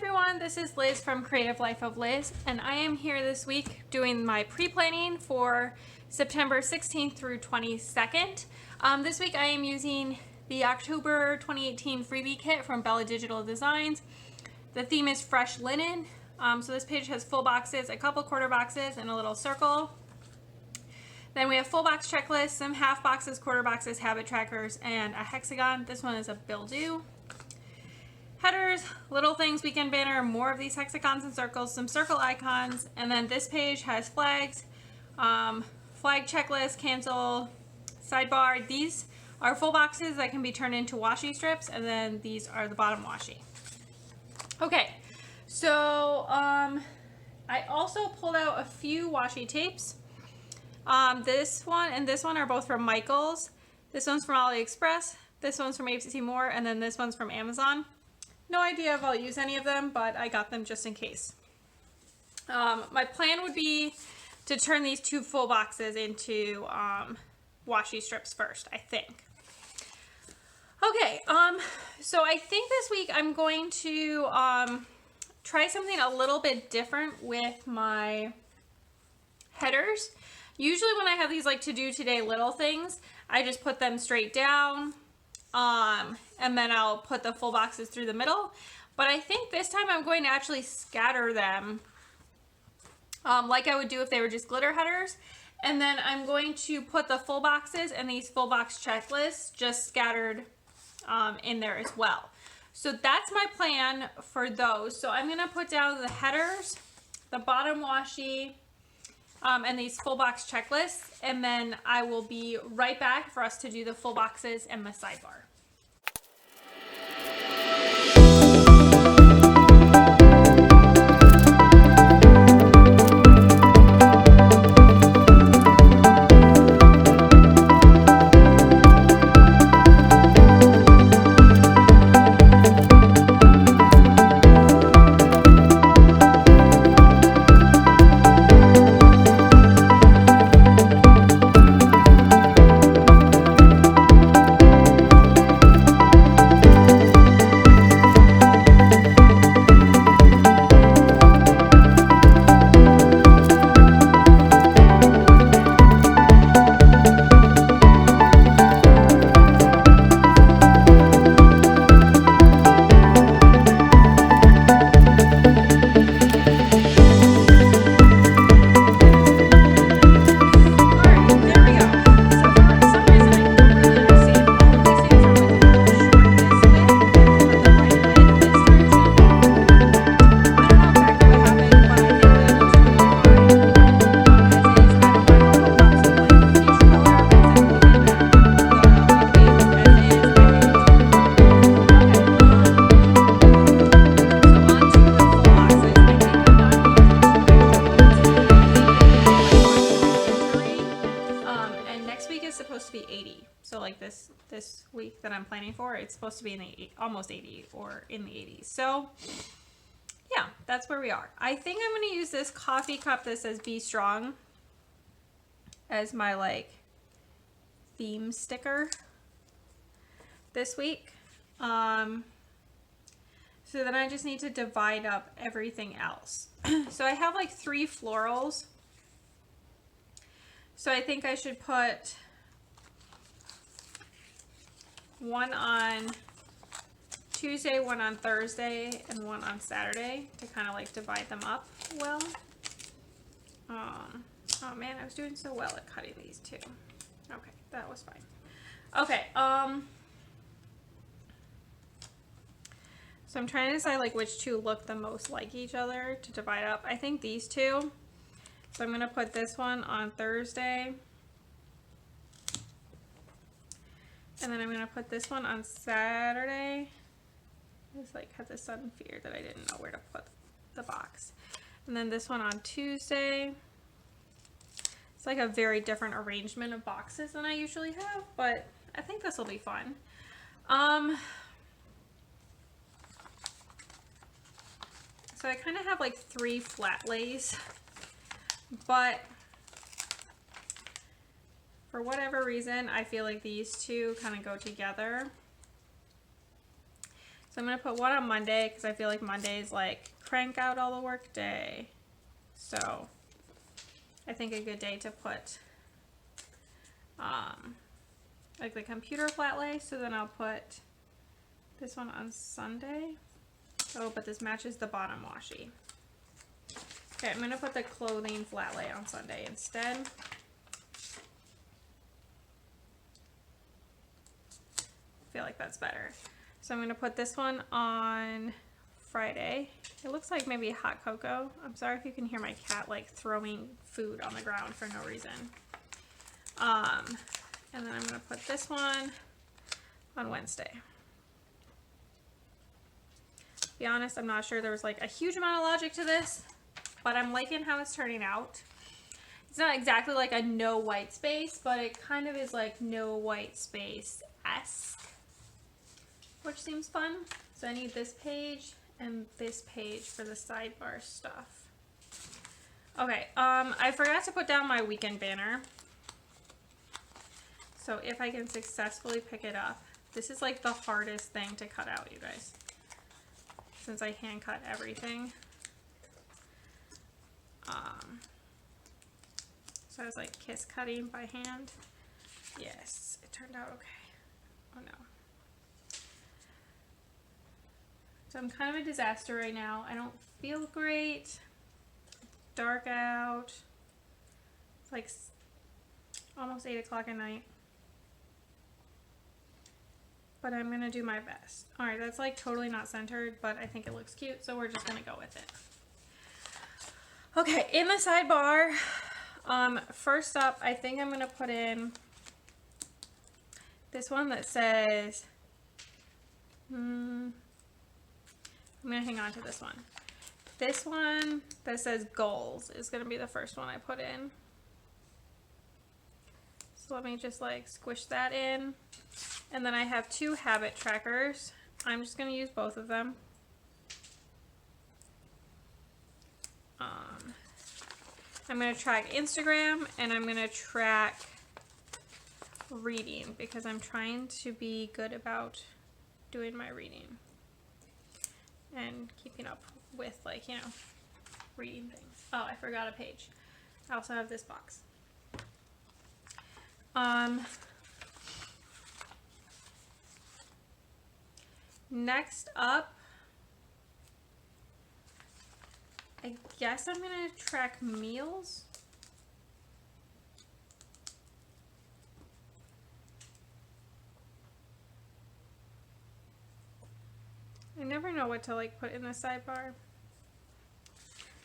everyone, this is Liz from Creative Life of Liz, and I am here this week doing my pre-planning for September 16th through 22nd. This week I am using the October 2018 Freebie kit from Bella Digital Designs. The theme is fresh linen, so this page has full boxes, a couple quarter boxes, and a little circle. Then we have full box checklists, some half boxes, quarter boxes, habit trackers, and a hexagon. This one is a bill due. Headers, little things, weekend banner, more of these hexagons and circles, some circle icons, and then this page has flags, flag checklist, cancel, sidebar. These are full boxes that can be turned into washi strips, and then these are the bottom washi. Okay, so I also pulled out a few washi tapes. This one and this one are both from Michaels. This one's from AliExpress, this one's from ABC Moore, and then this one's from Amazon. No idea if I'll use any of them, but I got them just in case. My plan would be to turn these two full boxes into washi strips first, I think. Okay, so I think this week I'm going to try something a little bit different with my headers. Usually when I have these like to do today little things, I just put them straight down. And then I'll put the full boxes through the middle. But I think this time I'm going to actually scatter them like I would do if they were just glitter headers. And then I'm going to put the full boxes and these full box checklists just scattered in there as well. So that's my plan for those. So I'm going to put down the headers, the bottom washi, and these full box checklists, and then I will be right back for us to do the full boxes and the sidebar. This week that I'm planning for, it's supposed to be in the almost 80 or in the 80s. So yeah, that's where we are. I think I'm going to use this coffee cup that says Be Strong as my like theme sticker this week. So then I just need to divide up everything else. So I have like 3 florals. So I think I should put one on Tuesday, one on Thursday, and one on Saturday to kind of like divide them up well. Oh man, I was doing so well at cutting these too. Okay, that was fine. Okay, so I'm trying to decide like which two look the most like each other to divide up. I think these two. So I'm going to put this one on Thursday. And then I'm going to put this one on Saturday. I just like had this sudden fear that I didn't know where to put the box. And then this one on Tuesday. It's like a very different arrangement of boxes than I usually have, but I think this will be fun. So I kind of have like 3 flat lays, but for whatever reason, I feel like these two kind of go together. So I'm going to put one on Monday because I feel like Monday is like crank out all the work day. So I think a good day to put like the computer flat lay. So then I'll put this one on Sunday. Oh, but this matches the bottom washi. Okay, I'm going to put the clothing flat lay on Sunday instead. I feel like that's better. So I'm going to put this one on Friday. It looks like maybe hot cocoa. I'm sorry if you can hear my cat like throwing food on the ground for no reason. And then I'm going to put this one on Wednesday. To be honest, I'm not sure there was like a huge amount of logic to this, but I'm liking how it's turning out. It's not exactly like a no white space, but it kind of is like no white space-esque, which seems fun. So I need this page and this page for the sidebar stuff. Okay, I forgot to put down my weekend banner. So if I can successfully pick it up, this is like the hardest thing to cut out, you guys, since I hand cut everything. So I was like kiss cutting by hand. Yes, it turned out okay. Oh no. So I'm kind of a disaster right now. I don't feel great. Dark out. It's like almost 8 o'clock at night. But I'm going to do my best. Alright, that's like totally not centered, but I think it looks cute, so we're just going to go with it. Okay, in the sidebar, first up, I think I'm going to put in this one that says, I'm going to hang on to this one. This one that says goals is going to be the first one I put in. So let me just like squish that in. And then I have 2 habit trackers. I'm just going to use both of them. I'm going to track Instagram and I'm going to track reading because I'm trying to be good about doing my reading and keeping up with, like, you know, reading things. Oh, I forgot a page. I also have this box. Next up, I guess I'm gonna track meals. I never know what to like put in the sidebar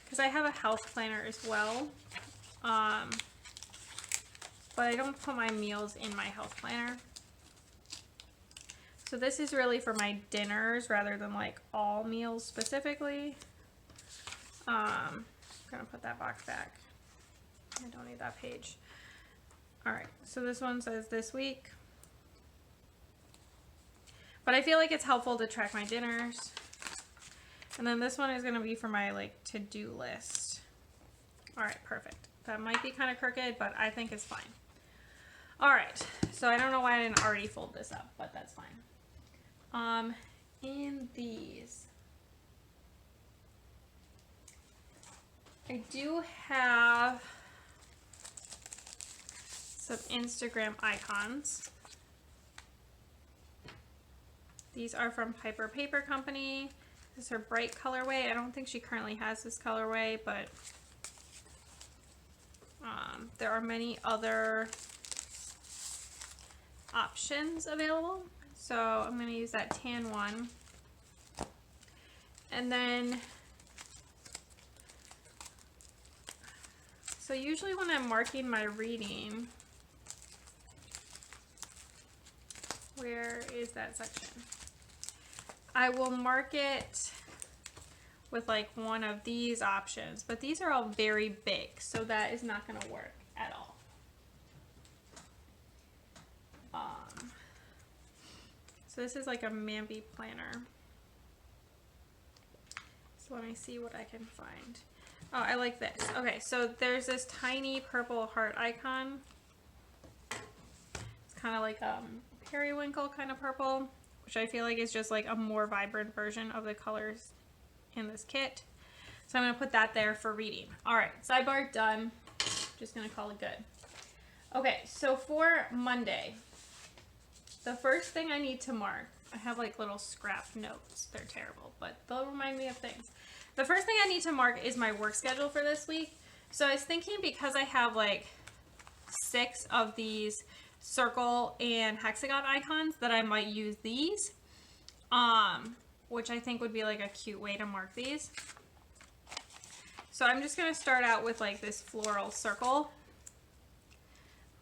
because I have a health planner as well, but I don't put my meals in my health planner. So this is really for my dinners rather than like all meals specifically. I'm gonna put that box back. I don't need that page. All right, so this one says this week. But I feel like it's helpful to track my dinners. And then this one is gonna be for my like to-do list. All right, perfect. That might be kind of crooked, but I think it's fine. All right, so I don't know why I didn't already fold this up, but that's fine. In these, I do have some Instagram icons. These are from Piper Paper Company. This is her bright colorway. I don't think she currently has this colorway, but there are many other options available. So I'm going to use that tan one. And then, so usually when I'm marking my reading, where is that section? I will mark it with like one of these options, but these are all very big, so that is not going to work at all. So this is like a Mambi planner. So let me see what I can find. Oh, I like this. Okay, so there's this tiny purple heart icon. It's kind of like periwinkle kind of purple which I feel like is just like a more vibrant version of the colors in this kit. So I'm going to put that there for reading. All right, sidebar done. Just going to call it good. Okay, so for Monday, the first thing I need to mark, I have like little scrap notes. They're terrible, but they'll remind me of things. The first thing I need to mark is my work schedule for this week. So I was thinking, because I have like 6 of these circle and hexagon icons, that I might use these, which I think would be like a cute way to mark these. So I'm just going to start out with like this floral circle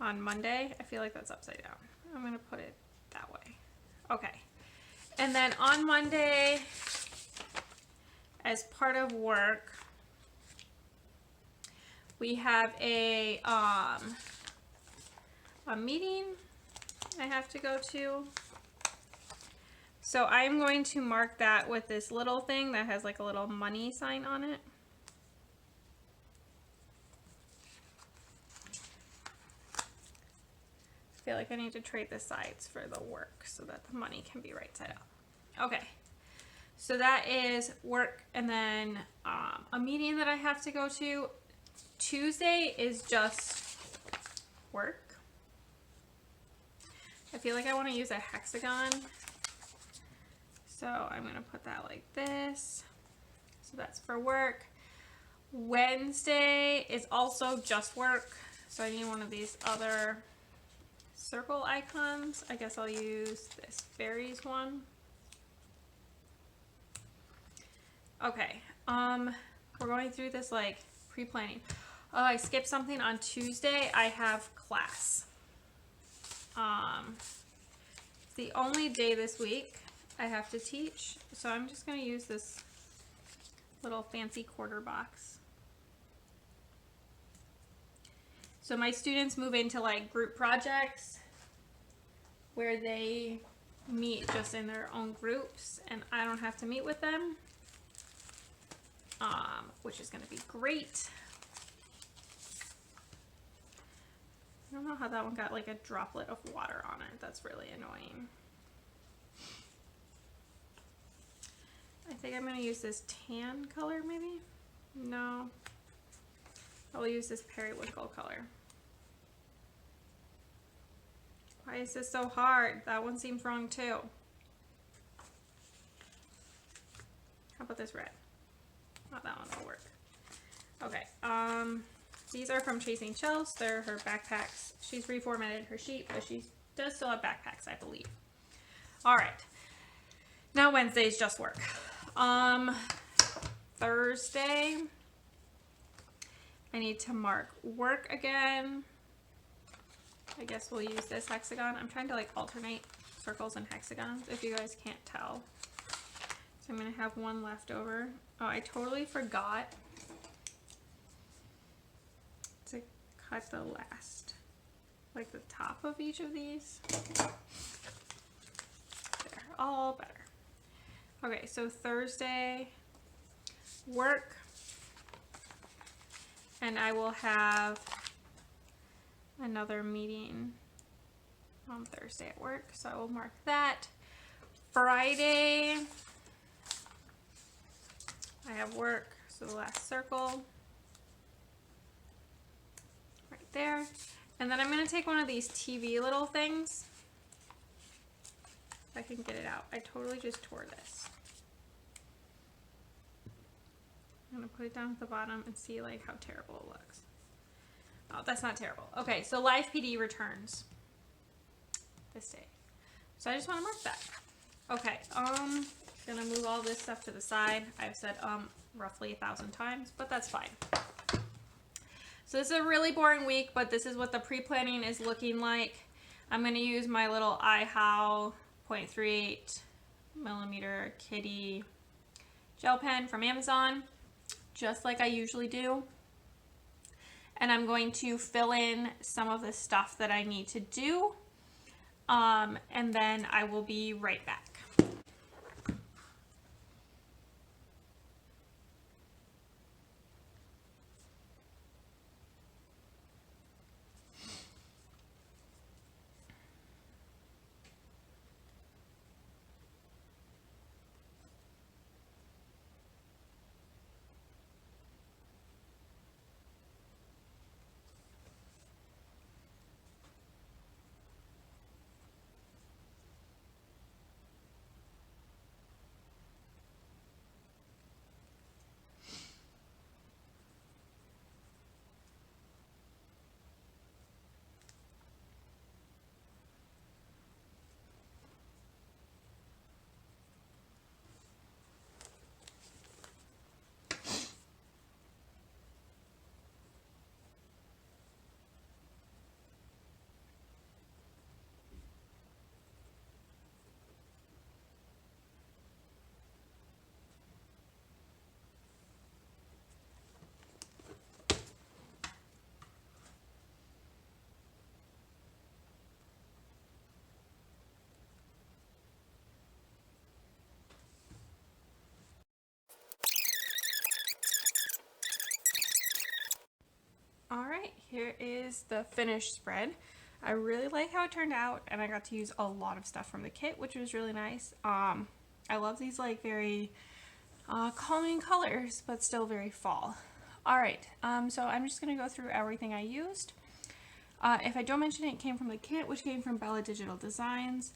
on Monday. I feel like that's upside down. I'm going to put it that way. Okay. And then on Monday, as part of work, we have a meeting I have to go to. So I'm going to mark that with this little thing that has like a little money sign on it. I feel like I need to trade the sides for the work so that the money can be right side up. Okay, so that is work, and then a meeting that I have to go to. Tuesday is just work. I feel like I want to use a hexagon, so I'm going to put that like this. So that's for work. Wednesday is also just work, so I need one of these other circle icons. I guess I'll use this berries one. Okay, we're going through this like pre-planning. Oh, I skipped something on Tuesday. I have class. It's the only day this week I have to teach, so I'm just going to use this little fancy quarter box. So my students move into like group projects where they meet just in their own groups, and I don't have to meet with them, which is going to be great. I don't know how that one got like a droplet of water on it. That's really annoying. I think I'm going to use this tan color maybe? No. I'll use this periwinkle color. Why is this so hard? That one seems wrong too. How about this red? Oh, that one will work. Okay, these are from Chasing Shells. They're her backpacks. She's reformatted her sheet, but she does still have backpacks, I believe. All right. Now Wednesday's just work. Thursday, I need to mark work again. I guess we'll use this hexagon. I'm trying to like alternate circles and hexagons, if you guys can't tell. So I'm going to have one left over. Oh, I totally forgot to cut the last, like the top of each of these. They're all better. Okay, so Thursday, work, and I will have another meeting on Thursday at work, so I will mark that. Friday, I have work, so the last circle right there. And then I'm going to take one of these TV little things, if I can get it out. I totally just tore this. I'm going to put it down at the bottom and see like how terrible it looks. Oh, that's not terrible. Okay, so Live PD returns this day. So I just want to mark that. Okay, gonna move all this stuff to the side. I've said roughly 1,000 times, but that's fine. So this is a really boring week, but this is what the pre-planning is looking like. I'm gonna use my little iHow 0.38 millimeter kitty gel pen from Amazon, just like I usually do. And I'm going to fill in some of the stuff that I need to do. And then I will be right back. Alright, here is the finished spread. I really like how it turned out, and I got to use a lot of stuff from the kit, which was really nice. I love these like very calming colors, but still very fall. Alright, so I'm just going to go through everything I used. If I don't mention it, it came from the kit, which came from Bella Digital Designs.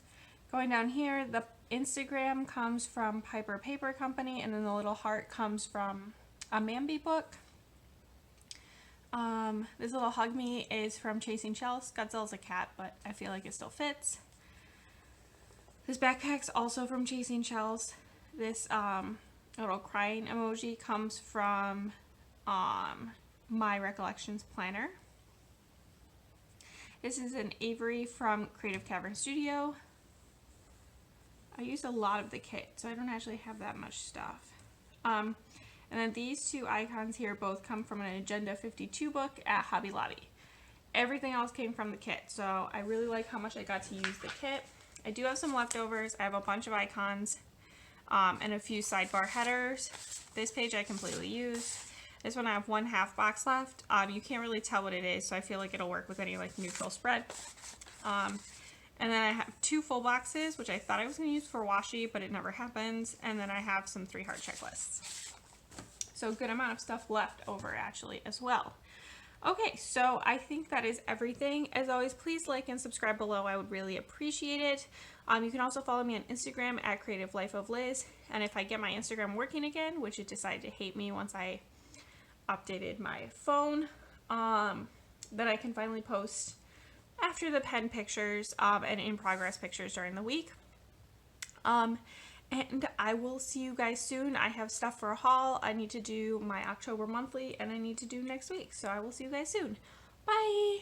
Going down here, the Instagram comes from Piper Paper Company, and then the little heart comes from a Mambi book. This little Hug Me is from Chasing Shells. Godzilla's a cat, but I feel like it still fits. This backpack's also from Chasing Shells. This little crying emoji comes from My Recollections planner. This is an Avery from Creative Cavern Studio. I used a lot of the kit, so I don't actually have that much stuff. And then these two icons here both come from an Agenda 52 book at Hobby Lobby. Everything else came from the kit, so I really like how much I got to use the kit. I do have some leftovers. I have a bunch of icons and a few sidebar headers. This page I completely used. This one I have 1/2 box left. You can't really tell what it is, so I feel like it'll work with any like neutral spread. And then I have 2 full boxes, which I thought I was going to use for washi, but it never happens. And then I have some 3 heart checklists. So a good amount of stuff left over actually as well. Okay, so I think that is everything. As always, please like and subscribe below. I would really appreciate it. You can also follow me on Instagram at Creative Life of Liz. And if I get my Instagram working again, which it decided to hate me once I updated my phone, then I can finally post after the pen pictures and in progress pictures during the week. And I will see you guys soon. I have stuff for a haul. I need to do my October monthly, and I need to do next week. So I will see you guys soon. Bye!